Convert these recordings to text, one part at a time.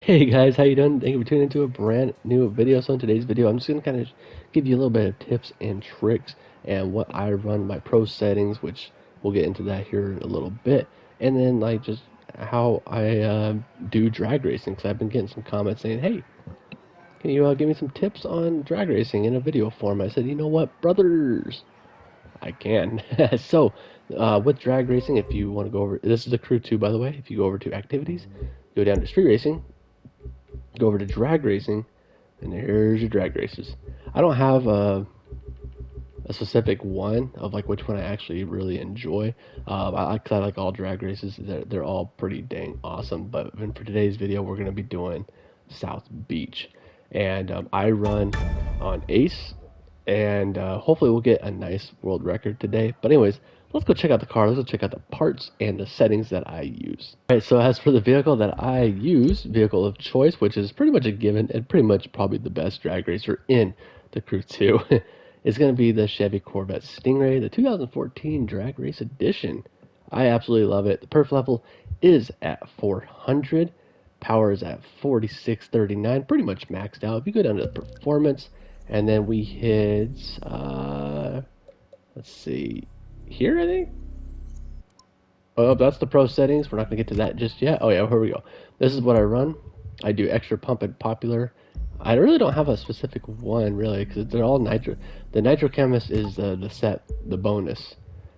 Hey guys, how you doing? Thank you for tuning into a brand new video. So in today's video, I'm just gonna kind of give you a little bit of tips and tricks and what I run my pro settings, which we'll get into that here in a little bit, and then like just how I do drag racing. Because I've been getting some comments saying, "Hey, can you give me some tips on drag racing in a video form?" I said, "You know what, brothers, I can." So with drag racing, if you want to go over, this is the crew 2, by the way. If you go over to activities, go down to street racing, go over to drag racing, and here's your drag races. I don't have a specific one of like which one I actually really enjoy. Cause I like all drag races. They're all pretty dang awesome. But for today's video, we're gonna be doing South Beach, and I run on Ace, and hopefully we'll get a nice world record today. But anyways, let's go check out the car. Let's go check out the parts and the settings that I use. All right, so as for the vehicle that I use, vehicle of choice, which is pretty much a given and pretty much probably the best drag racer in the Crew 2, is going to be the Chevy Corvette Stingray, the 2014 Drag Race Edition. I absolutely love it. The perf level is at 400. Power is at 4639, pretty much maxed out. If you go down to the performance, and then we hit, let's see, here I think? Oh, that's the pro settings. We're not going to get to that just yet. Oh yeah, here we go. This is what I run. I do extra pump and popular. I really don't have a specific one really, because they're all nitro. The nitro chemist is the bonus.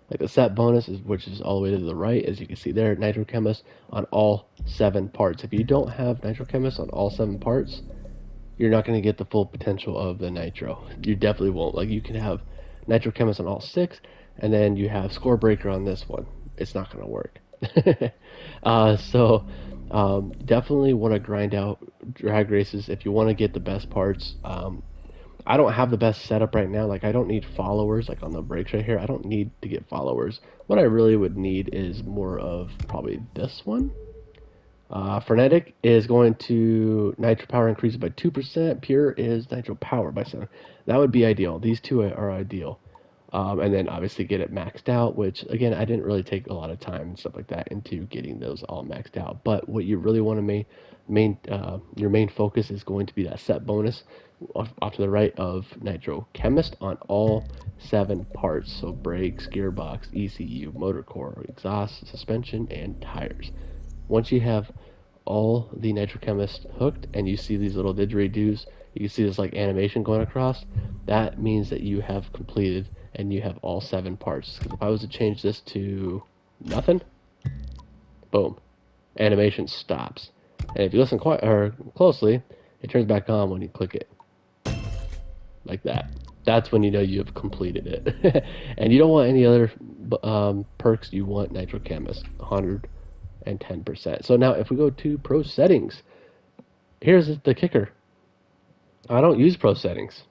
Like the set bonus is, which is all the way to the right, as you can see there, nitro chemist on all 7 parts. If you don't have nitro chemist on all 7 parts, you're not going to get the full potential of the nitro. You definitely won't. Like you can have nitro chemist on all 6, and then you have score breaker on this one. It's not going to work. Definitely want to grind out drag races if you want to get the best parts. I don't have the best setup right now. Like I don't need followers like on the brakes right here. I don't need to get followers. What I really would need is more of probably this one. Frenetic is going to nitro power increase by 2%. Pure is nitro power by 7. That would be ideal. These two are ideal. And then obviously get it maxed out, which again, I didn't really take a lot of time and stuff like that into getting those all maxed out. But what you really want to your main focus is going to be that set bonus off to the right of Nitro Chemist on all 7 parts. So brakes, gearbox, ECU, motor core, exhaust, suspension, and tires. Once you have all the Nitro Chemist hooked and you see these little didgeridoos, you can see this like animation going across, that means that you have completed and you have all 7 parts. Because if I was to change this to nothing, boom, animation stops. And if you listen quite or closely, it turns back on when you click it, like that. That's when you know you have completed it. And you don't want any other perks. You want Nitro Chemist, 110%. So now if we go to Pro Settings, here's the kicker. I don't use Pro Settings.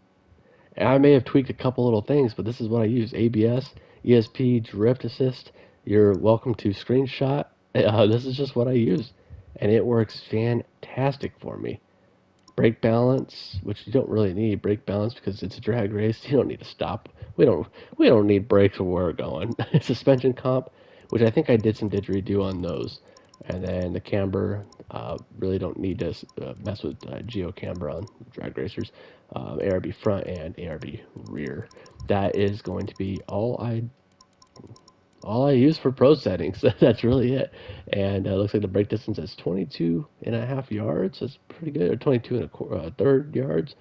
I may have tweaked a couple little things, but this is what I use. ABS, ESP, Drift Assist. You're welcome to screenshot. This is just what I use, and it works fantastic for me. Brake balance, which you don't really need brake balance because it's a drag race. You don't need to stop. We don't need brakes where we're going. Suspension comp, which I think I did some didgeridoo on those. And then the camber, really don't need to mess with geo camber on drag racers. ARB front and ARB rear. That is going to be all I use for pro settings. That's really it. And it looks like the brake distance is 22.5 yards. That's pretty good. Or 22 and a third yards.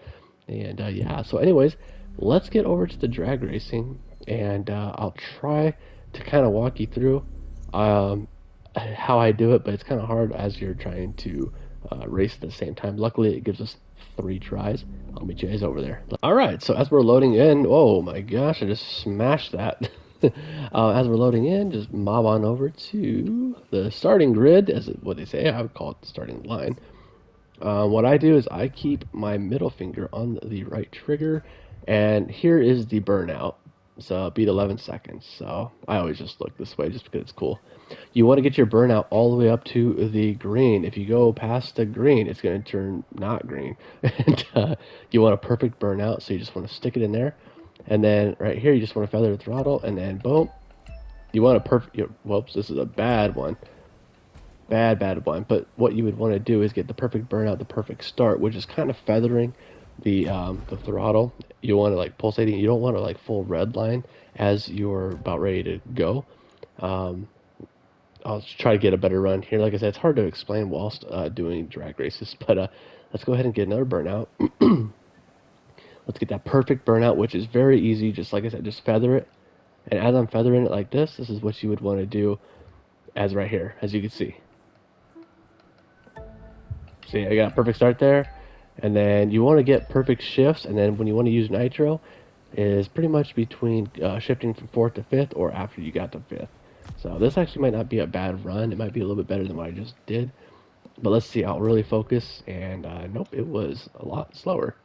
And yeah. So, anyways, let's get over to the drag racing, and I'll try to kind of walk you through how I do it, but it's kind of hard as you're trying to race at the same time. Luckily, it gives us 3 tries. I'll meet you guys over there. All right, so as we're loading in, oh my gosh, I just smashed that. As we're loading in, just mob on over to the starting grid, as what they say. I would call it the starting line. What I do is I keep my middle finger on the right trigger, and here is the burnout. So beat 11 seconds. So I always just look this way just because it's cool. You want to get your burnout all the way up to the green. If you go past the green, it's going to turn not green. And you want a perfect burnout, so you just want to stick it in there. And then right here, you just want to feather the throttle, and then boom. You want a perfect, whoops, this is a bad one. Bad one. But what you would want to do is get the perfect burnout, the perfect start, which is kind of feathering the throttle. You want to like pulsating. You don't want to like full red line as you're about ready to go. Um, I'll try to get a better run here. Like I said, it's hard to explain whilst doing drag races, but let's go ahead and get another burnout. Let's get that perfect burnout, which is very easy. Just like I said, just feather it. And as I'm feathering it like this is what you would want to do as right here, as you can see. See, I got a perfect start there. And then you want to get perfect shifts. And then when you want to use nitro, is pretty much between shifting from 4th to 5th or after you got to 5th. So this actually might not be a bad run. It might be a little bit better than what I just did. But let's see, I'll really focus. And nope, it was a lot slower.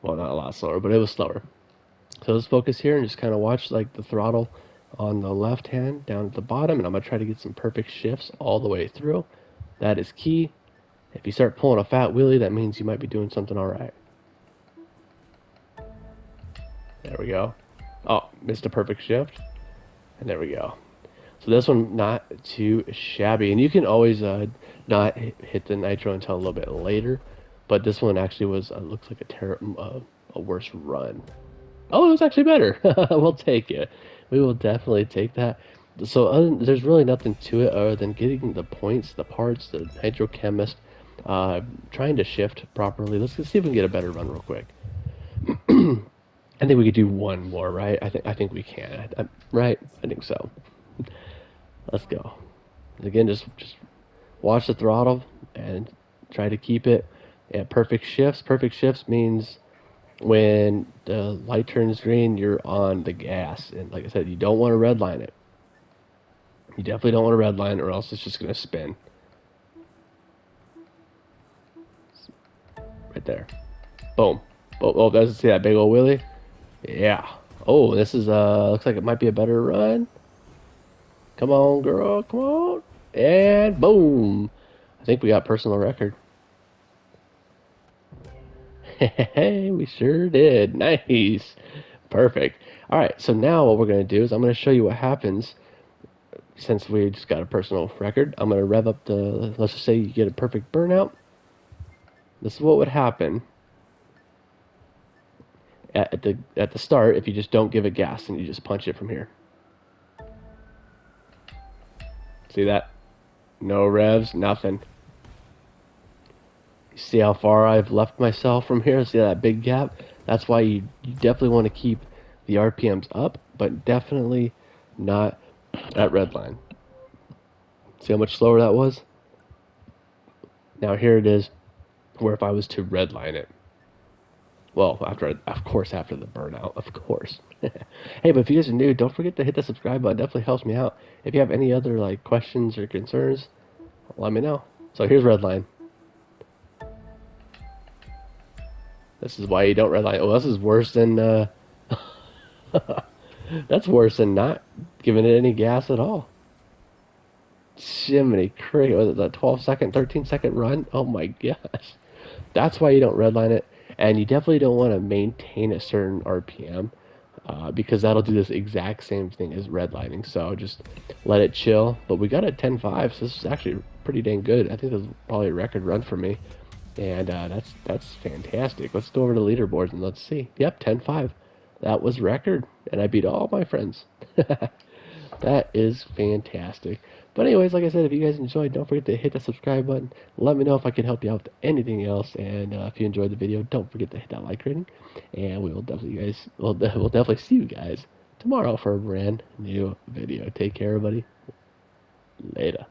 Well, not a lot slower, but it was slower. So let's focus here and just kind of watch like the throttle on the left hand down at the bottom. And I'm going to try to get some perfect shifts all the way through. That is key. If you start pulling a fat wheelie, that means you might be doing something all right. There we go. Oh, missed a perfect shift. And there we go. So this one not too shabby. And you can always not hit the nitro until a little bit later. But this one actually was, looks like a worse run. Oh, it was actually better. We'll take it. We will definitely take that. So there's really nothing to it other than getting the points, the parts, the hydrochemist, trying to shift properly. Let's see if we can get a better run real quick. I think we could do one more, right? I think we can. Right? I think so. Let's go. Again, just watch the throttle and try to keep it at perfect shifts. Perfect shifts means when the light turns green, you're on the gas. And like I said, you don't want to redline it. You definitely don't want to redline it or else it's just going to spin. Right there. Boom. Oh, doesn't see that big old wheelie? Yeah. Oh, this is looks like it might be a better run. Come on, girl, come on. And boom. I think we got personal record. Hey, we sure did. Nice. Perfect. All right, so now what we're going to do is I'm going to show you what happens since we just got a personal record. I'm going to rev up the, let's just say you get a perfect burnout. This is what would happen at the start if you just don't give it gas and you just punch it from here. See that? No revs, nothing. You see how far I've left myself from here? See that big gap? That's why you definitely want to keep the RPMs up, but definitely not at red line. See how much slower that was? Now here it is, where if I was to redline it, well, of course, after the burnout, of course. Hey, but if you guys are new, don't forget to hit the subscribe button. It definitely helps me out. If you have any other like questions or concerns, let me know. So here's redline. This is why you don't redline. Oh, this is worse than that's worse than not giving it any gas at all. Jiminy Cricket, was it a 12-second, 13-second run? Oh my gosh. That's why you don't redline it. And you definitely don't want to maintain a certain RPM because that'll do this exact same thing as redlining. So just let it chill. But we got a 10.5, so this is actually pretty dang good. I think this is probably a record run for me. And that's fantastic. Let's go over to the leaderboards and let's see. Yep, 10.5. That was record, and I beat all my friends. That is fantastic. But anyways, like I said, if you guys enjoyed, don't forget to hit that subscribe button. Let me know if I can help you out with anything else. And if you enjoyed the video, don't forget to hit that like rating. And we will definitely, we'll definitely see you guys tomorrow for a brand new video. Take care, everybody. Later.